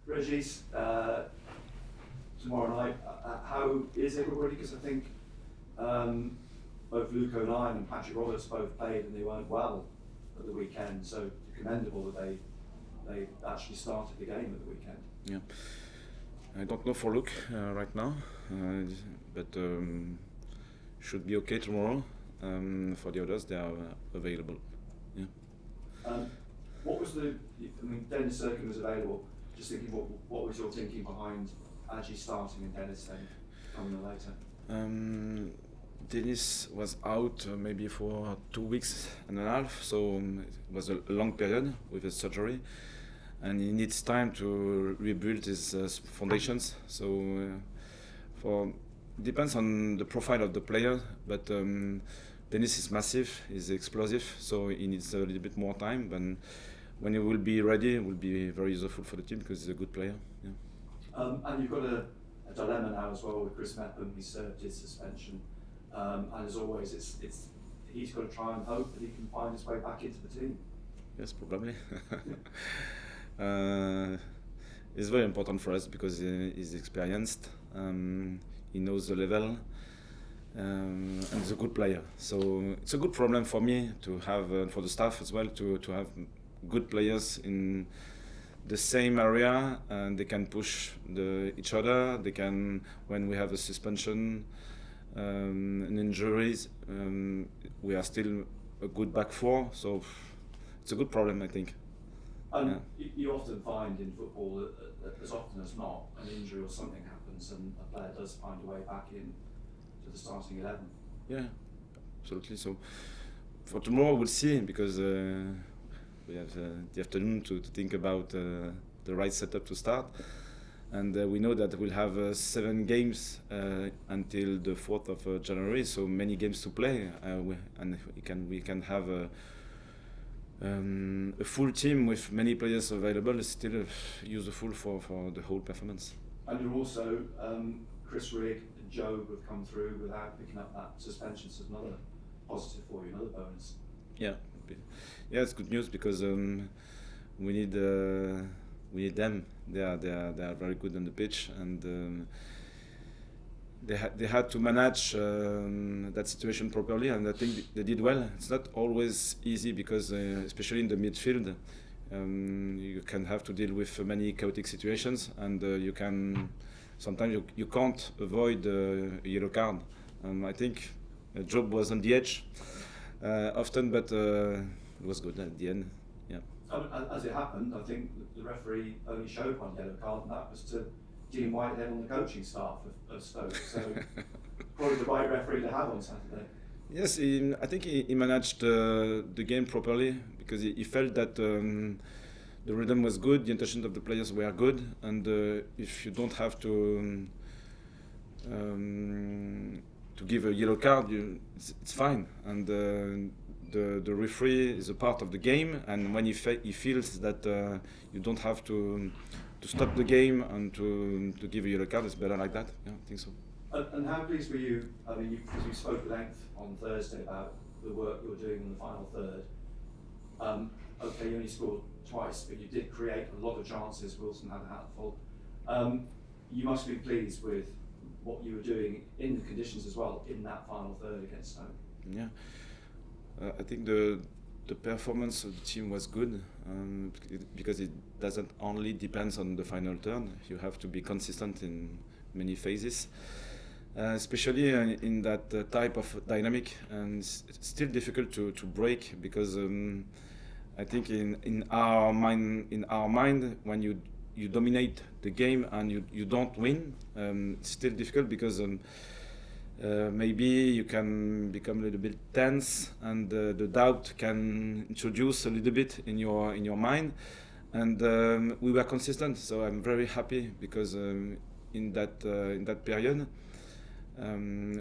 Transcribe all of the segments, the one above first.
Regis, tomorrow night, how is everybody? Because I think both Luke O'Nien and Patrick Roberts both played and they weren't well at the weekend, so commendable that they actually started the game at the weekend. Yeah, I don't know for Luke right now, but should be okay tomorrow. For the others, they are available. Yeah. What was Dennis Serkin was available. Just thinking, what was your thinking behind actually starting and Dennis then coming in later? Dennis was out maybe for 2 weeks and a half, so it was a long period with his surgery, and he needs time to rebuild his foundations. So depends on the profile of the player, but Dennis is massive, he's explosive, so he needs a little bit more time. But when he will be ready, it will be very useful for the team because he's a good player. Yeah. And you've got a dilemma now as well with Chris Mepham. He served his suspension, and as always, he's got to try and hope that he can find his way back into the team. Yes, probably. It's very important for us because he's experienced. He knows the level, and he's a good player. So it's a good problem for me to have, for the staff as well, to have good players in the same area, and they can push each other. They can, when we have a suspension and injuries, we are still a good back four. So it's a good problem, I think. And you often find in football that as often as not, an injury or something happens, and a player does find a way back in to the starting 11. Yeah, absolutely. So for tomorrow, we'll see, because we have the afternoon to think about the right setup to start, and we know that we'll have 7 games until the 4th of January, so many games to play, and we can have a full team with many players available is still useful for the whole performance. And you're also, Chris Rigg and Job have come through without picking up that suspension, so another positive for you, another bonus. Yeah, it's good news because we need them. They are very good on the pitch, and they had to manage that situation properly, and I think they did well. It's not always easy because, especially in the midfield, you can have to deal with many chaotic situations, and sometimes you can't avoid a yellow card. I think Job was on the edge often, but it was good at the end. Yeah. As it happened, I think the referee only showed one yellow card, and that was to Dean Whitehead on the coaching staff of Stoke. So probably the right referee to have on Saturday. Yes, I think he managed the game properly because he felt that the rhythm was good, the intention of the players were good, and if you don't have to give a yellow card, it's fine. And the referee is a part of the game, and when he feels that you don't have to stop the game and to give a yellow card, it's better like that. Yeah, I think so. And how pleased were you? I mean, because you spoke at length on Thursday about the work you were doing in the final third. Okay, you only scored twice, but you did create a lot of chances. Wilson had a handful. You must be pleased with what you were doing in the conditions as well in that final third against Stoke. Yeah, I think the performance of the team was good because it doesn't only depend on the final third. You have to be consistent in many phases, especially in that type of dynamic, and it's still difficult to break because I think in our mind when you dominate the game and you don't win, it's still difficult because maybe you can become a little bit tense, and the doubt can introduce a little bit in your mind. And we were consistent, so I'm very happy because in that period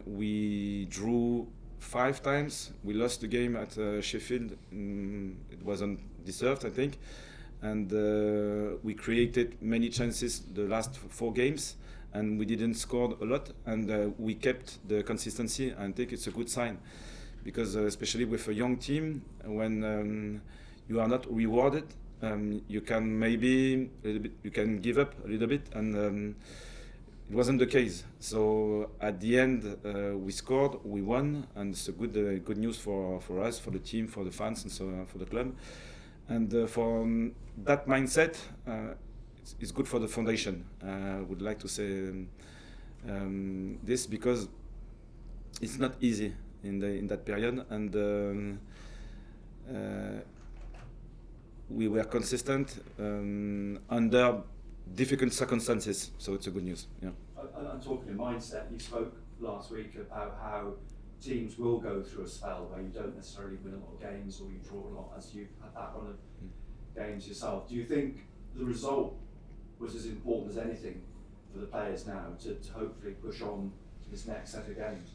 we drew 5 times. We lost the game at Sheffield. It wasn't deserved, I think, and we created many chances the last 4 games. And we didn't score a lot, and we kept the consistency. I think it's a good sign, because especially with a young team, when you are not rewarded you can maybe a little bit, you can give up a little bit, and it wasn't the case. So at the end, we scored, we won, and it's a good news for us, for the team, for the fans, and so for the club. And for that mindset, it's good for the foundation. I would like to say this because it's not easy in that period, and we were consistent under difficult circumstances, so it's a good news. Yeah. I'm talking of mindset. You spoke last week about how teams will go through a spell where you don't necessarily win a lot of games or you draw a lot, as you've had that run of games yourself. Do you think the result was as important as anything for the players now to hopefully push on to this next set of games?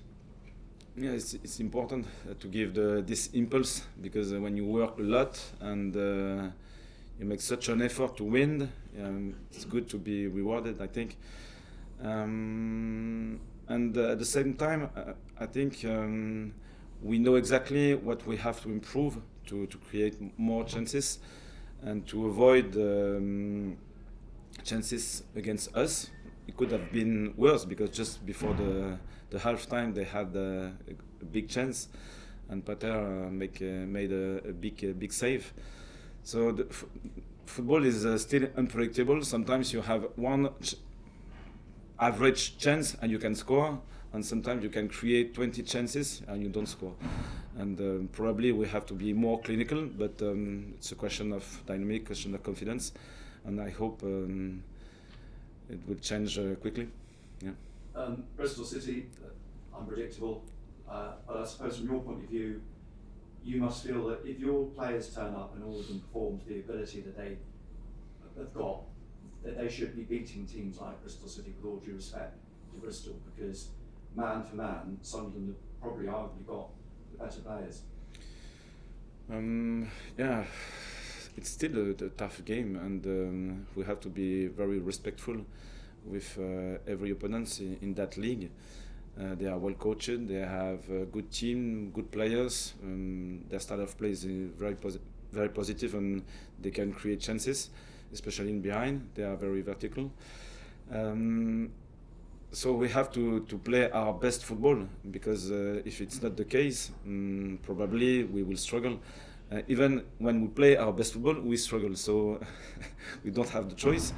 Yeah, it's important to give this impulse, because when you work a lot and you make such an effort to win, it's good to be rewarded, I think. And at the same time, I think we know exactly what we have to improve to create more chances and to avoid chances against us. It could have been worse, because just before the half time they had a big chance, and Pater made a big save. So football is still unpredictable. Sometimes you have one average chance and you can score, and sometimes you can create 20 chances and you don't score. And probably we have to be more clinical, but it's a question of dynamic, question of confidence, and I hope it will change quickly. Yeah. Bristol City, unpredictable, but I suppose from your point of view, you must feel that if your players turn up and all of them perform to the ability that they have got, that they should be beating teams like Bristol City, with all due respect to Bristol, because man for man, Sunderland have probably arguably got the better players. Yeah, it's still a tough game, and we have to be very respectful with every opponent in that league. They are well coached, they have a good team, good players, their style of play is very positive, and they can create chances, especially in behind. They are very vertical. So we have to play our best football, because if it's not the case, probably we will struggle. Even when we play our best football, we struggle, so we don't have the choice.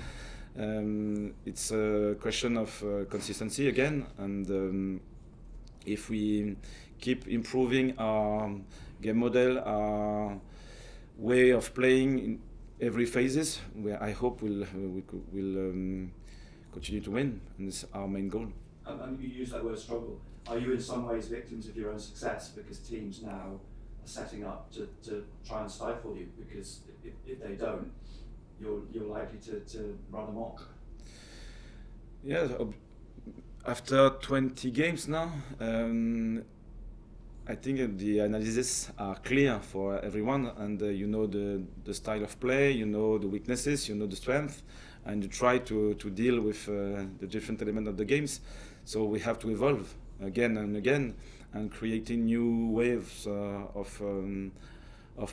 It's a question of consistency again, and if we keep improving our game model, our way of playing in every phases, where I hope we'll continue to win, and it's our main goal. And you use that word struggle. Are you in some ways victims of your own success, because teams now are setting up to try and stifle you, because if they don't, you're likely to run amok? Yeah, after 20 games now, I think the analyses are clear for everyone, and you know the style of play, you know the weaknesses, you know the strength, and you try to deal with the different elements of the games. So we have to evolve again and again, and creating new waves of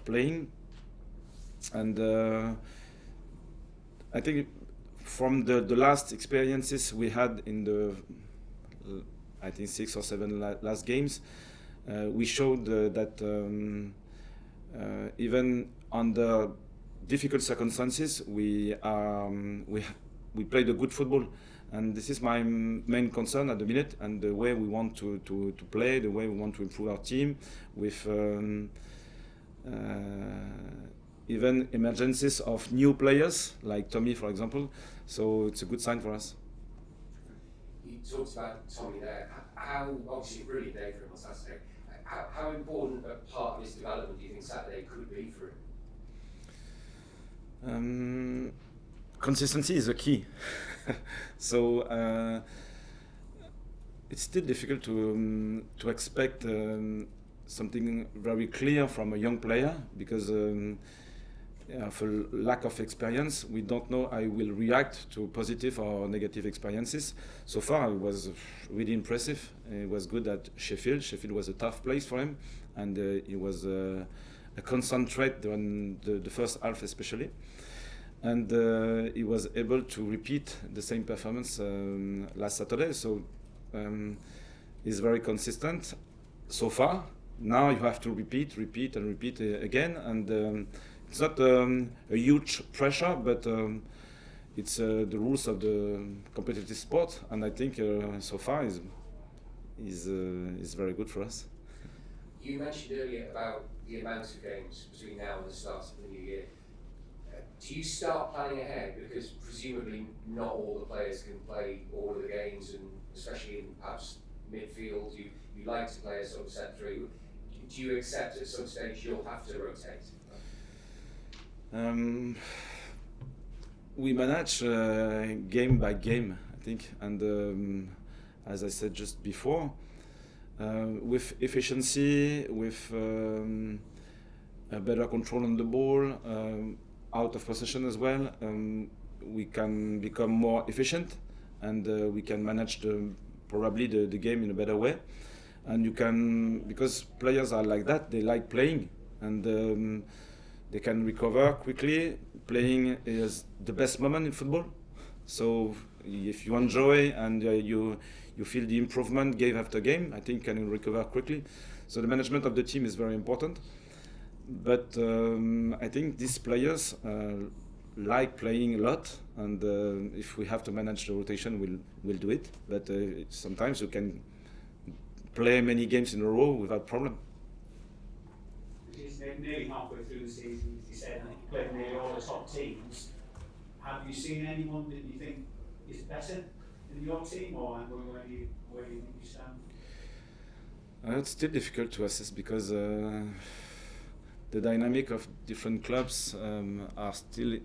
playing. And I think from the last experiences we had in the I think 6 or 7 last games, we showed that even under difficult circumstances we played a good football, and this is my main concern at the minute, and the way we want to play, the way we want to improve our team with even emergencies of new players like Tommy, for example. So it's a good sign for us. You talked about Tommy there. How, obviously, brilliant day for him on Saturday. How important a part of his development do you think Saturday could be for him? Consistency is a key. So it's still difficult to expect something very clear from a young player, because for lack of experience, we don't know how he will react to positive or negative experiences. So far, it was really impressive. He was good at Sheffield. Sheffield was a tough place for him, and he was concentrate on the first half especially, and he was able to repeat the same performance last Saturday. So he's very consistent so far. Now you have to repeat again, and it's not a huge pressure, but it's the rules of the competitive sport, and I think so far is very good for us. You mentioned earlier about the amount of games between now and the start of the new year. Do you start planning ahead? Because presumably not all the players can play all of the games, and especially in perhaps midfield, you like to play a sort of set three. Do you accept at some stage you'll have to rotate? We manage game by game, I think, and as I said just before, with efficiency, with a better control on the ball, out of possession as well, we can become more efficient, and we can manage probably the game in a better way. And you can, because players are like that, they like playing, and they can recover quickly. Playing is the best moment in football. So if you enjoy and you feel the improvement game after game, I think can recover quickly. So the management of the team is very important. But I think these players like playing a lot, and if we have to manage the rotation, we'll do it. But sometimes you can play many games in a row without problem. It's nearly halfway through the season, as you said, and you played nearly all the top teams. Have you seen anyone that you think is better than your team, or where do you think you stand? It's still difficult to assess because the dynamic of different clubs are still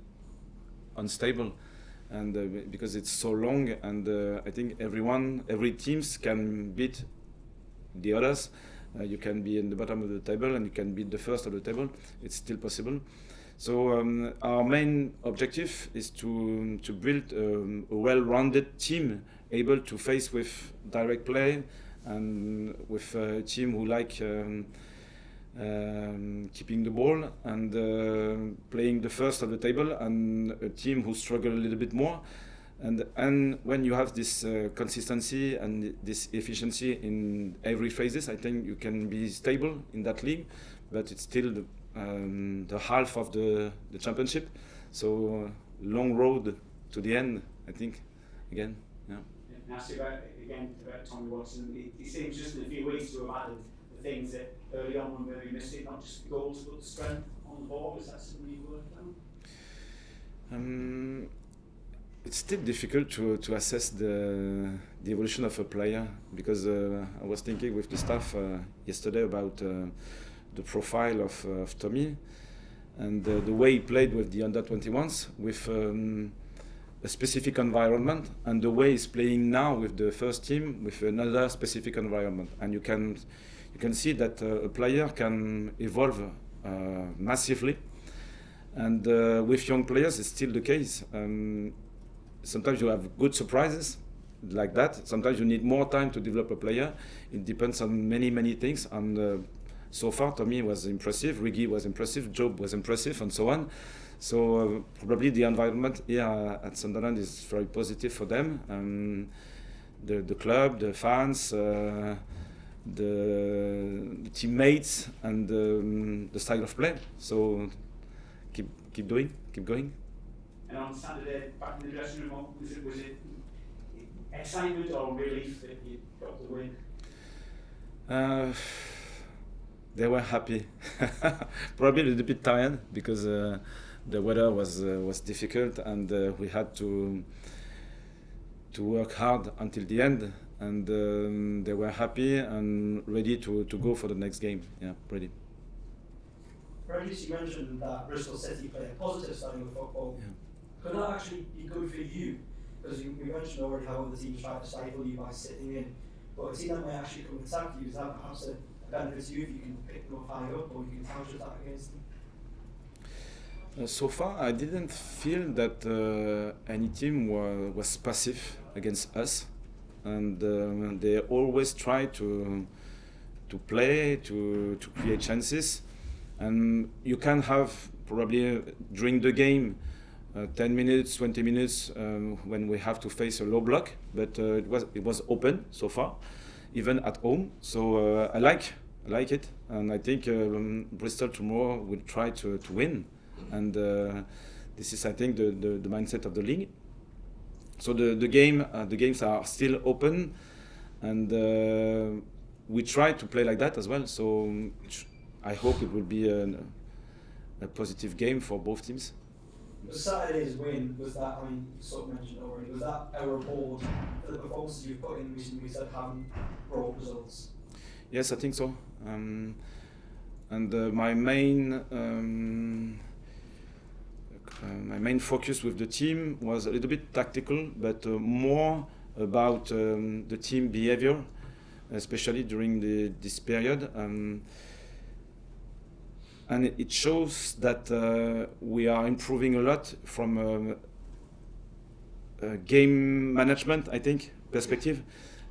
unstable, and because it's so long, and I think every teams can beat the others. You can be in the bottom of the table and you can beat the first of the table. It's still possible. So our main objective is to build a well-rounded team, able to face with direct play, and with a team who like keeping the ball and playing the first of the table, and a team who struggle a little bit more. And when you have this consistency and this efficiency in every phases, I think you can be stable in that league, but it's still the half of the championship. So long road to the end, I think, again. Yeah. And ask you about Tommy Watson. He seems just in a few weeks to have added the things that early on when we missed it, not just the goals but the strength on the ball. Is that something you've worked on? It's still difficult to assess the evolution of a player, because I was thinking with the staff yesterday about the profile of Tommy, and the way he played with the under-21s, with a specific environment, and the way he's playing now with the first team with another specific environment. And you can see that a player can evolve massively, and with young players it's still the case. Sometimes you have good surprises like that. Sometimes you need more time to develop a player. It depends on many things. And so far, Tommy was impressive, Rigi was impressive, Job was impressive, and so on. So probably the environment here at Sunderland is very positive for them. The club, the fans, the teammates, and the style of play. So keep going. And on Saturday, back in the dressing room, was it excitement or relief that you got the win? They were happy. Probably a little bit tired because the weather was difficult, and we had to work hard until the end. And they were happy and ready to go for the next game. Yeah, ready. Regis, you mentioned that Bristol City play a positive style of football. Yeah. Could that actually be good for you? Because you mentioned already how other teams try to stifle you by sitting in, but a team that might actually come and attack you, is that perhaps a benefit to you if you can pick them up high up, or you can counter attack against them? So far, I didn't feel that any team was passive against us, and they always try to play, to create chances. and you can have probably during the game 10 minutes, 20 minutes when we have to face a low block, but it was open so far, even at home. So I like it, and I think Bristol tomorrow will try to win, and this is, I think, the mindset of the league. So the games are still open, and we try to play like that as well. So I hope it will be a positive game for both teams. Saturday's win, was that, I mean, you sort of mentioned it already, was that a reward for the performances you've put in recent weeks that haven't brought results? Yes, I think so. And my main focus with the team was a little bit tactical, but more about the team behavior, especially during this period. And it shows that we are improving a lot from a game management, I think, perspective.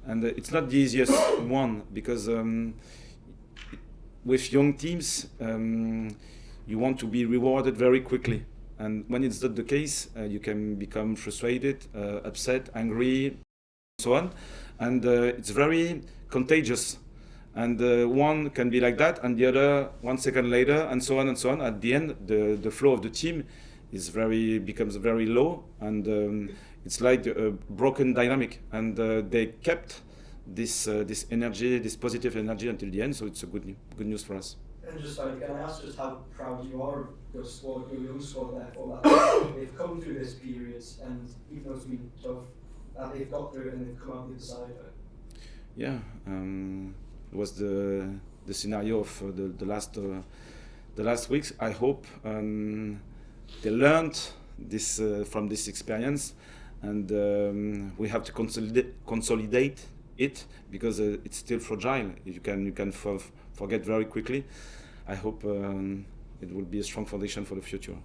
And it's not the easiest one, because with young teams, you want to be rewarded very quickly. And when it's not the case, you can become frustrated, upset, angry, and so on. And it's very contagious. And one can be like that, and the other 1 second later, and so on and so on. At the end, the flow of the team is becomes very low, and it's like a broken dynamic. And they kept this energy, this positive energy, until the end. So it's a good news for us. And just can I ask just how proud you are of your squad, your young squad, therefore, that they've come through this period, and even though it's been tough, that they've got through it and they've come out the other side of it. Yeah. It was the scenario of the last weeks. I hope they learned this from this experience, and we have to consolidate it, because it's still fragile. You can forget very quickly. I hope it will be a strong foundation for the future.